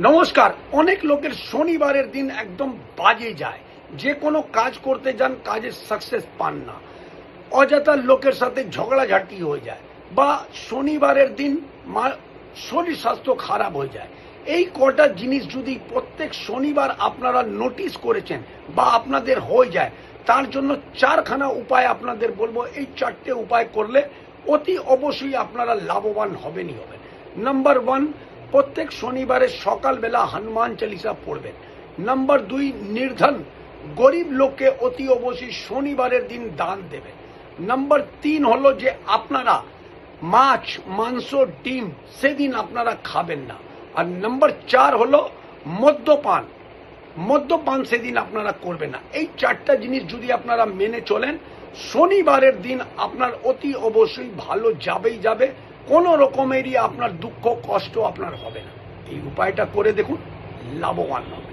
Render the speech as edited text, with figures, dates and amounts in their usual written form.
নমস্কার। অনেক লোকের শনিবারের দিন একদম বাজে যায়, যে কোনো কাজ করতে যান কাজে সাকসেস পান না, অযথা লোকের সাথে ঝগড়াঝাটি হয়ে যায়, বা শনিবারের দিন শরীর স্বাস্থ্য খারাপ হয়ে যায়। এই কটা জিনিস যদি প্রত্যেক শনিবার আপনারা নোটিস করেছেন বা আপনাদের হয়ে যায়, তার জন্য চারখানা উপায় আপনাদের বলবো। এই চারটে উপায় করলে অতি অবশ্যই আপনারা লাভবান হবেনই হবেন। নাম্বার 1, প্রত্যেক শনিবারে সকালবেলা হনুমান চালিসা পড়বেন। নাম্বার 2, নির্ধন গরিব লোককে অতি অবশ্যই শনিবারের দিন দান দেবেন। নাম্বার 3 হলো যে আপনারা মাছ, মাংস, ডিম সেদিন আপনারা খাবেন না। আর নাম্বার 4 হলো মদ্যপান সেদিন আপনারা করবেন না। এই চারটা জিনিস যদি আপনারা মেনে চলেন, শনিবারের দিন আপনার অতি অবশ্যই ভালো যাবেই যাবে, কোনো রকমেরই আপনার দুঃখ কষ্ট আপনার হবে না। এই উপায়টা করে দেখুন, লাভবান হবে।